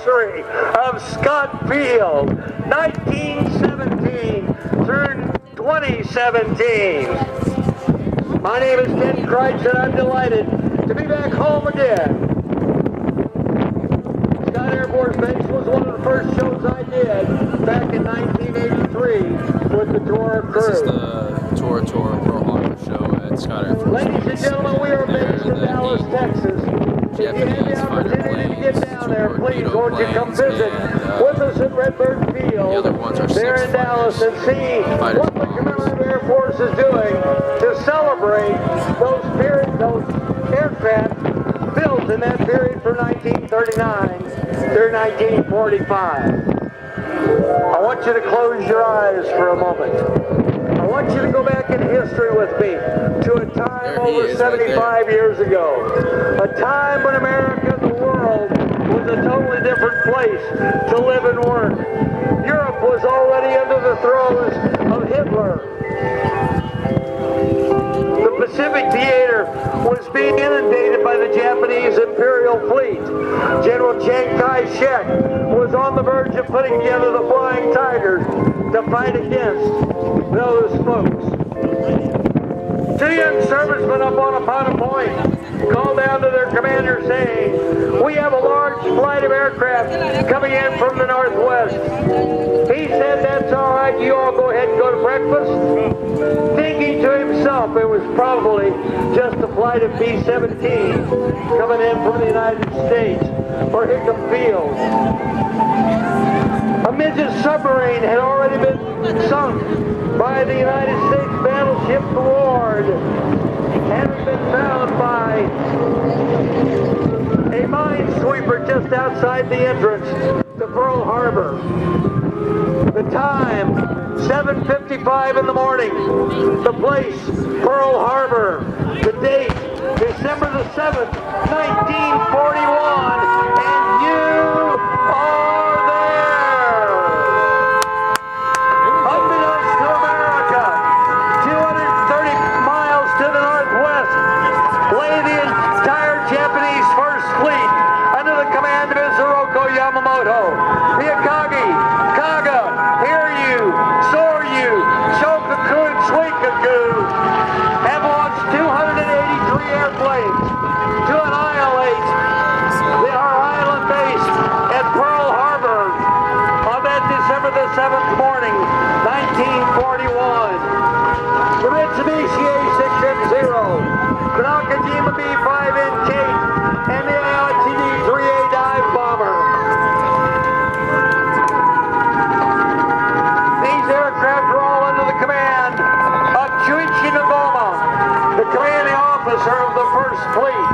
anniversary of Scott Field, 1917 through 2017. My name is Ken Kreitz, and I'm delighted to be back home again. Scott Air Force Base was one of the first shows I did back in 1983 with the Tora crew. This is the Tora Pearl Harbor show at Scott Air Force Base. Ladies and gentlemen, we are based in Dallas, Texas. If you have the opportunity to get down there, please won't you come visit with us at Redbird Field there in Dallas and see what the Commemorative Air Force is doing to celebrate those aircraft built in that period from 1939 through 1945. I want you to close your eyes for a moment. I want you to go back in history with me to a time over 75 years ago. A time when America and the world was a totally different place to live and work. Europe was already under the throes of Hitler. The Pacific Theater was being inundated by the Japanese Imperial Fleet. General Chiang Kai-shek was on the verge of putting together the Flying Tigers to fight against those folks. Two young servicemen up on a point called down to their commander saying, "We have a large flight of aircraft coming in from the northwest." He said, "That's all right, you all go ahead and go to breakfast." Thinking to himself it was probably just a flight of B-17 coming in from the United States for Hickam Field. A midget submarine had already been sunk by the United States battleship Ward, having been found by a minesweeper just outside the entrance to Pearl Harbor. The time, 7:55 in the morning. The place, Pearl Harbor. The date, December the 7th, 1941, and you are there. Unbeknownst to America, 230 miles to the northwest, lay the entire Japanese First Fleet under the command of Isoroku Yamamoto. The Akagi, Kaga, Hiryu, Soryu, Shokaku, and Suikaku have launched 283 airplanes to annihilate our island base at Pearl Harbor on that December the 7th morning, 1941. The Mitsubishi A6M0, Nakajima B5N Kate, and the L.A.G 3A dive bomber. These aircraft are all under the command of Chuichi Nagoma, the commanding officer of the First Fleet.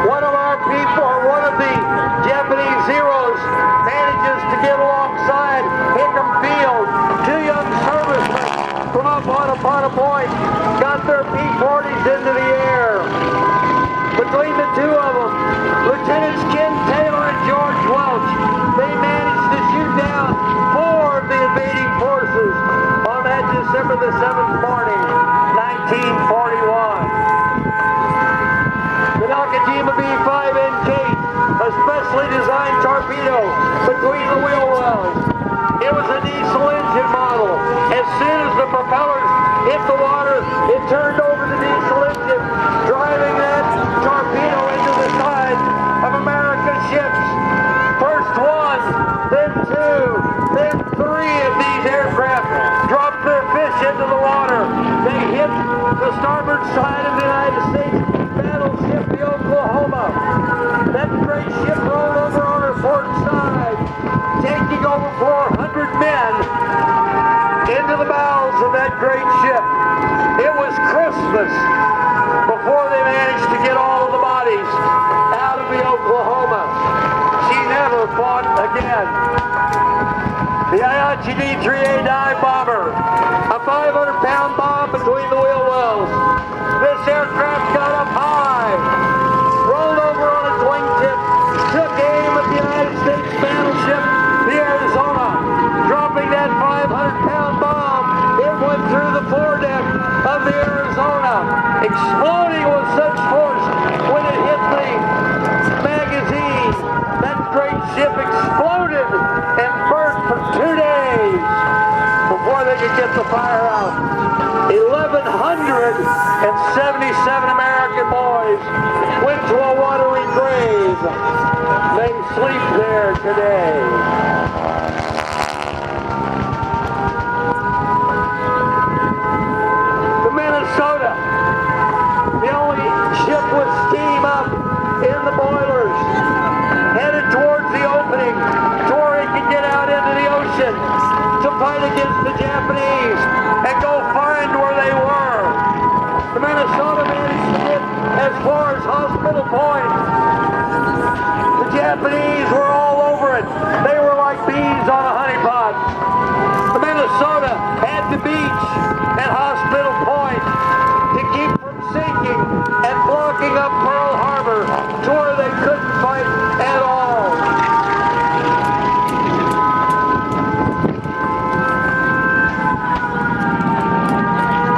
One of our people, or one of the Japanese heroes, manages to get alongside Hickam Field. Two young servicemen from up on a point got their P-40s into the air. Between the two of them, Lieutenants Ken Taylor and George Welch, they managed to shoot down 4 of the invading forces on that December the 7th morning, 1941. The Nakajima B5N Kate, a specially designed torpedo between the wheel wells. It was a diesel engine model. As soon as the propellers hit the water, it turned over the diesel engine, driving that torpedo into the side of American ships. First one, then two, then three of these aircraft dropped their fish into the water. They hit the starboard side of the United States battleship, the Oklahoma. That great ship rolled over on her port side, taking over 400 men into the bowels of that great ship. It was Christmas before they managed to get all of the bodies out of the Oklahoma. She never fought again. The L.A.G 3A dive bomber, a 500-pound bomb between the wheel wells. This aircraft got up high, rolled over on its wingtip, took aim at the United States battleship, the Arizona. Dropping that 500-pound bomb, it went through the foredeck of the Arizona, exploding with such force when it hit the magazine. That the firehouse. 1,177 American boys went to a watery grave. They sleep there today. The Minnesota, the only ship with steam up in the boilers, headed towards the opening to where it could get out into the ocean to fight against the Japanese and go find where they were. The Minnesota managed to get as far as Hospital Point. The Japanese were all over it. They were like bees on a honeypot. The Minnesota had the beach at Hospital Point to keep from sinking and blocking up Pearl Harbor to where they couldn't fight at all.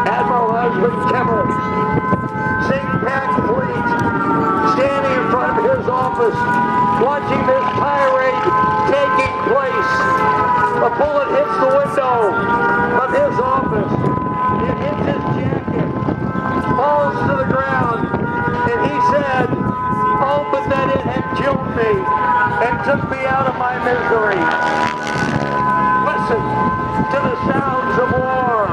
Admiral Husband Kemmer, Sing-Pack Fleet, standing in front of his office, watching this tirade taking place. A bullet hits the window of his office. It hits his jacket, falls to the ground, and he said, "Oh, but that it had killed me and took me out of my misery." Listen to the sounds of war.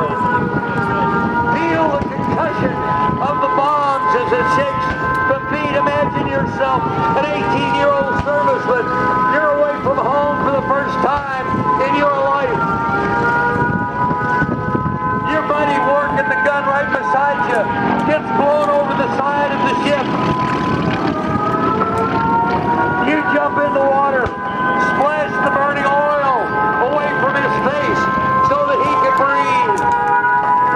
Feel the concussion of the bombs as it shakes the feet. Imagine yourself an 18-year-old serviceman. You're away from home for the first time in your life. Your buddy working the gun right beside you gets blown over the side of the ship. You jump in the water, splash the burning oil away from his face so that he can breathe.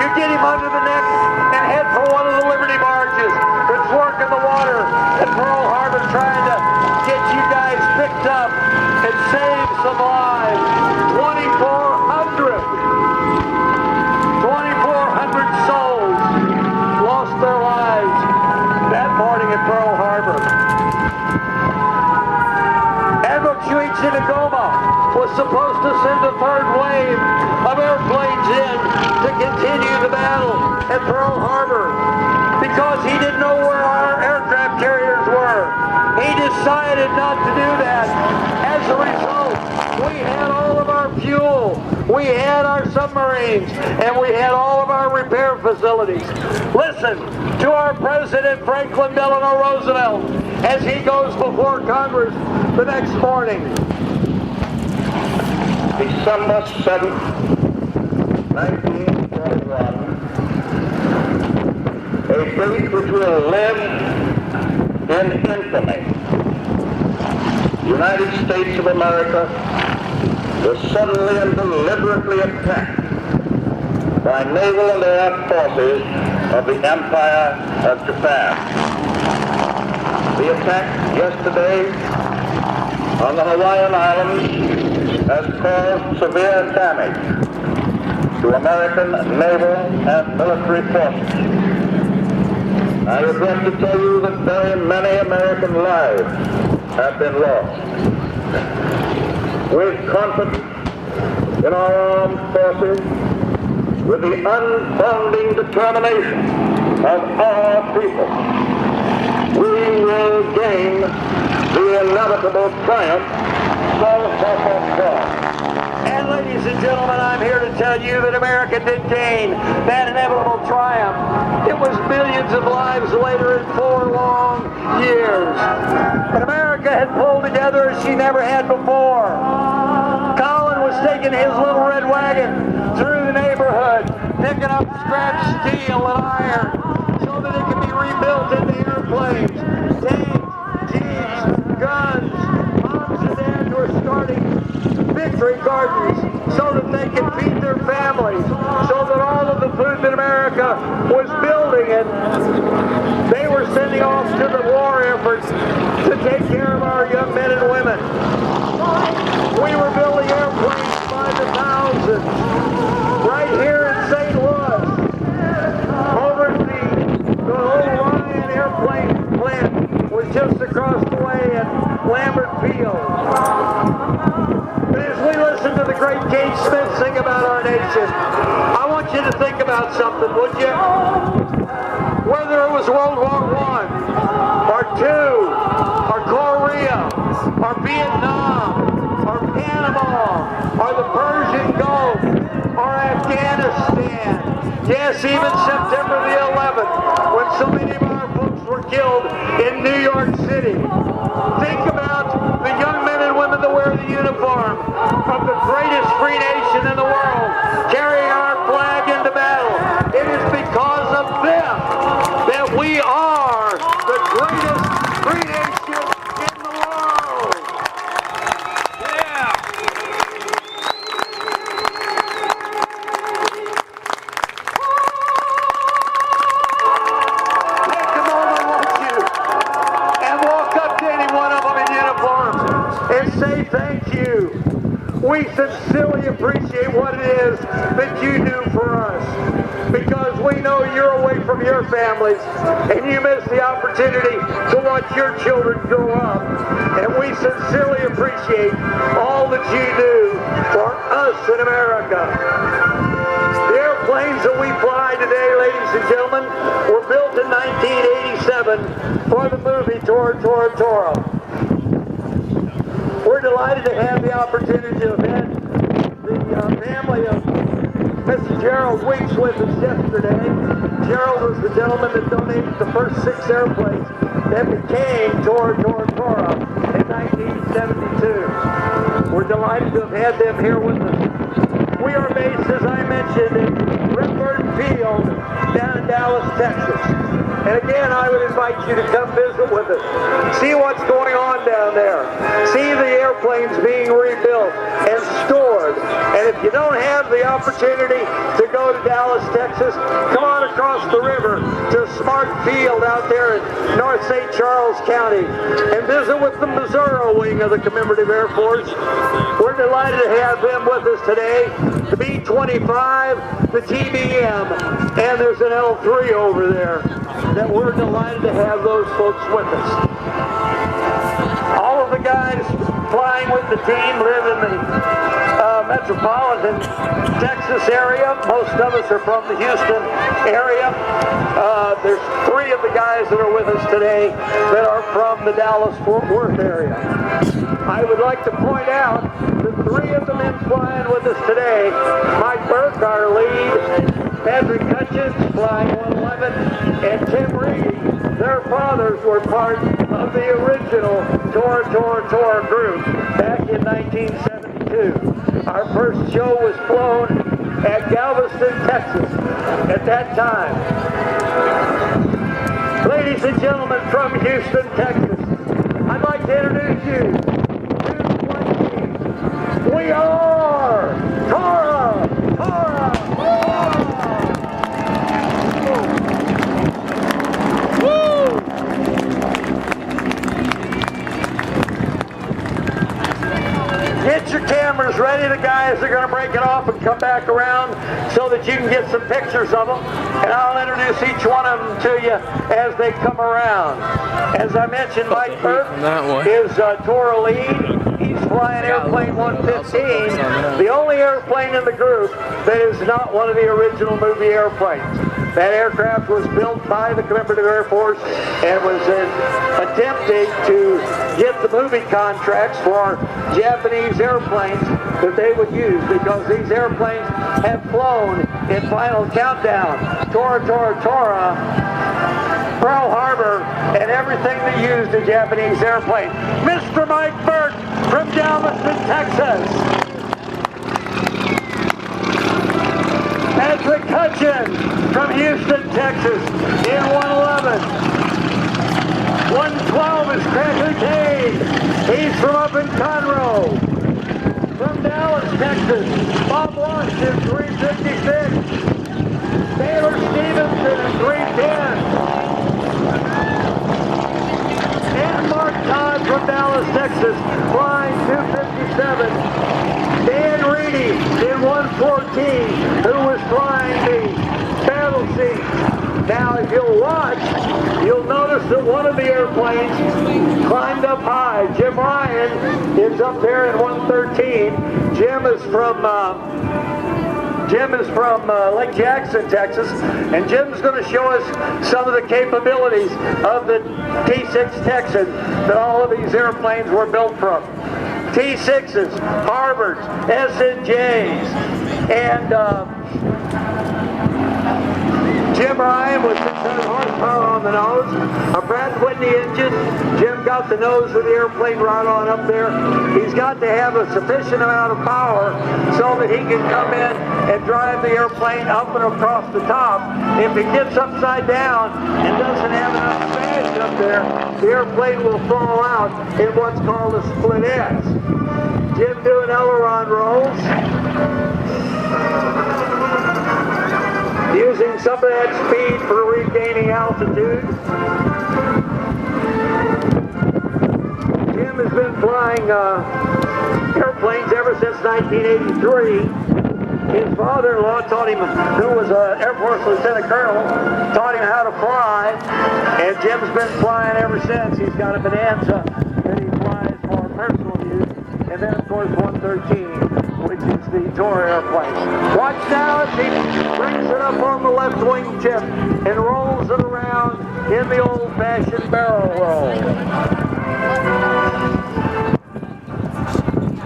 You get him under the neck and head for one of the Liberty barges that's working the water at Pearl Harbor, trying to get you guys picked up and save some lives. 2,400 souls lost their lives that morning at Pearl Harbor. Admiral Chuichi-Nagoma was supposed to send a third wave of airplanes in to continue the battle at Pearl Harbor because he didn't know where our aircraft carriers were. He decided not to do that. As a result, we had all of our fuel, we had our submarines, and we had all of our repair facilities. Listen to our President Franklin Delano Roosevelt as he goes before Congress the next morning. December 7th, 1941, a date which will live in infamy. The United States of America was suddenly and deliberately attacked by naval and air forces of the Empire of Japan. The attack yesterday on the Hawaiian Islands has caused severe damage to American naval and military forces. I regret to tell you that very many American lives have been lost. With confidence in our armed forces, with the unbounding determination of our people, we will gain the inevitable triumph so far. And ladies and gentlemen, I'm here to tell you that America did gain that inevitable triumph. It was millions of lives later in 4 long years. But America had pulled together as she never had before. Colin was taking his little red wagon through the neighborhood, picking up scrap steel and iron so that it could be rebuilt into airplanes, tanks, jeeps, guns. Moms and dads were starting victory gardens so that they could feed their families, so that all of the food that America was building, and they were sending off to the war efforts to take care of our young men and women. We were building airplanes by the thousands right here in St. Louis, over at the old Ryan airplane plant was just across the way at Lambert Field. But as we listen to the great Gage Smith sing about our nation, I about something, would you? Whether it was World War I, or II, or Korea, or Vietnam, or Panama, or the Persian Gulf, or Afghanistan. Yes, even September the 11th, when so many of our folks were killed in New York City. Think about the young men and women that wear the uniform of the greatest free nation in the world, carrying our flag into battle. It is because of them that we are the greatest free nation in the world. Yeah. Take a moment, won't you, and walk up to any one of them in uniform and say thank you. We sincerely appreciate what it is that you do for us, because we know you're away from your families and you miss the opportunity to watch your children grow up. And we sincerely appreciate all that you do for us in America. The airplanes that we fly today, ladies and gentlemen, were built in 1987 for the movie Tora, Tora, Tora. We're delighted to have the opportunity to have had the family of Mr. Gerald Weeks with us yesterday. Gerald was the gentleman that donated the first 6 airplanes that became Tora, Tora, Tora in 1972. We're delighted to have had them here with us. We are based, as I mentioned, in Redbird Field down in Dallas, Texas. And again, I would invite you to come visit with us. See what's going on down there. See the airplanes being rebuilt and stored. And if you don't have the opportunity to go to Dallas, Texas, come on across the river to Smart Field out there in North St. Charles County and visit with the Missouri wing of the Commemorative Air Force. We're delighted to have them with us today. The B-25, the TBM, and there's an L.3 over there that we're delighted to have those folks with us. All of the guys flying with the team live in the metropolitan Texas area. Most of us are from the Houston area. There's 3 of the guys that are with us today that are from the Dallas-Fort Worth area. I would like to point out that 3 of the men flying with us today, Mike Burke, our lead, Patrick Hutchins, flying 111, and Tim Reedy, their fathers were part of the original Tora, Tora, Tora group back in 1972. Our first show was flown at Galveston, Texas at that time. Ladies and gentlemen from Houston, Texas, I'd like to introduce you to planes. We are Tora, Tora, Tora! Woo! Get your cameras ready. The guys are going to break it off and come back around so that you can get some pictures of them. And I'll introduce each one of them to you as they come around. As I mentioned, Mike Burke is Tora lead. He's flying airplane 115, the only airplane in the group that is not one of the original movie airplanes. That aircraft was built by the Commemorative Air Force and was attempting to get the movie contracts for Japanese airplanes that they would use, because these airplanes have flown in Final Countdown, Tora, Tora, Tora, Pearl Harbor, and everything they used a Japanese airplane. Mr. Mike Burke from Galveston, Texas. Patrick Hutchins from Houston, Texas in 111. 112 is Cracker Kane. He's from up in Conroe. From Dallas, Texas, Bob Washington, 356. Taylor Stevenson at 310. And Mark Todd from Dallas, Texas, flying 257. Dan Reedy in 114, who was flying the battle seat. Now, if you'll watch, you'll notice that one of the airplanes climbed up high. Jim Ryan is up there in 113. Jim is from Jim is from Lake Jackson, Texas, and Jim's going to show us some of the capabilities of the T-6 Texan that all of these airplanes were built from. T-6s, Harvards, S&Js, and Jim Ryan with 600 horsepower on the nose, a Pratt & Whitney engine. Jim got the nose of the airplane right on up there. He's got to have a sufficient amount of power so that he can come in and drive the airplane up and across the top. If he gets upside down and doesn't have enough space up there, the airplane will fall out in what's called a split S. Jim doing aileron rolls, using some of that speed for regaining altitude. Jim has been flying airplanes ever since 1983. His father-in-law taught him, who was an Air Force Lieutenant Colonel, taught him how to fly, and Jim's been flying ever since. He's got a Bonanza that he flies for personal use, and then of course 113, which is the Tora airplane. Watch now as he brings it up on the left wing tip and rolls it around in the old-fashioned barrel roll.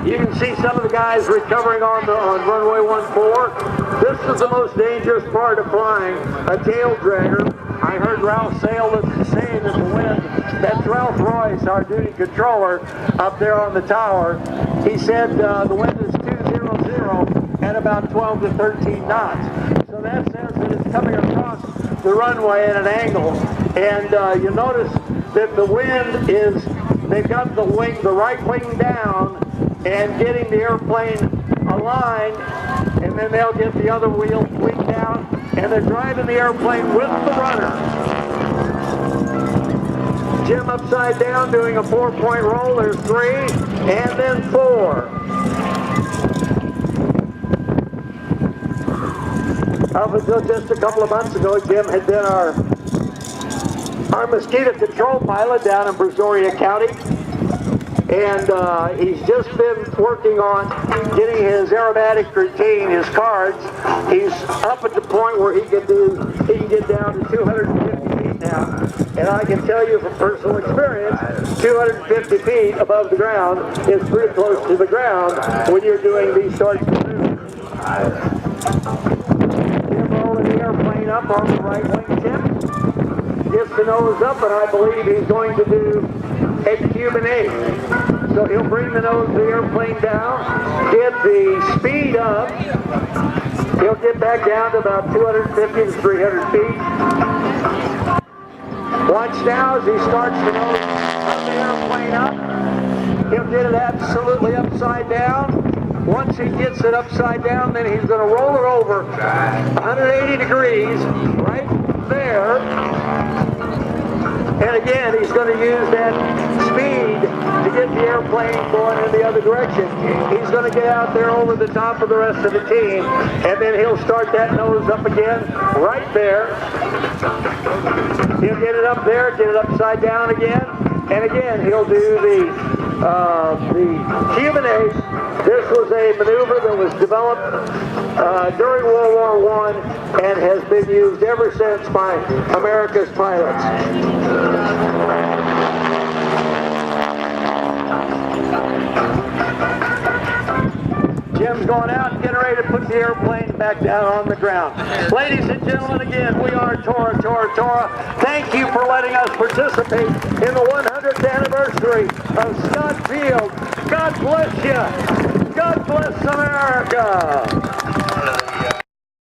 You can see some of the guys recovering on runway 14. This is the most dangerous part of flying a tail dragger. I heard Ralph Sale say that the wind, that's Ralph Royce, our duty controller, up there on the tower. He said the wind is 200 at about 12 to 13 knots. So that says that it's coming across the runway at an angle. And you notice that the wind is, they've got the right wing down and getting the airplane aligned, and then they'll get the other wing down, and they're driving the airplane with the runner. Jim upside down doing a 4-point roll. There's 3, and then 4. Up until just a couple of months ago, Jim had been our mosquito control pilot down in Brazoria County. And he's just been working on getting his aerobatic routine, his cards. He's up at the point where he can get down to 250 feet now. And I can tell you from personal experience, 250 feet above the ground is pretty close to the ground when you're doing these sorts of maneuvers. Jim rolling the airplane up on the right wing tip. Gets the nose up, and I believe he's going to do a Cuban 8. So he'll bring the nose of the airplane down, get the speed up. He'll get back down to about 250 to 300 feet. Watch now as he starts the nose of the airplane up. He'll get it absolutely upside down. Once he gets it upside down, then he's going to roll it over 180 degrees right there. And again, he's going to use that speed to get the airplane going in the other direction. He's going to get out there over the top of the rest of the team, and then he'll start that nose up again right there. He'll get it up there, get it upside down again, and again he'll do the Cuban 8. This was a maneuver that was developed during World War I and has been used ever since by America's pilots. Jim's going out and getting ready to put the airplane back down on the ground. Ladies and gentlemen, again, we are Tora, Tora, Tora. Thank you for letting us participate in the 100th anniversary of Scott Field. God bless you. God bless America.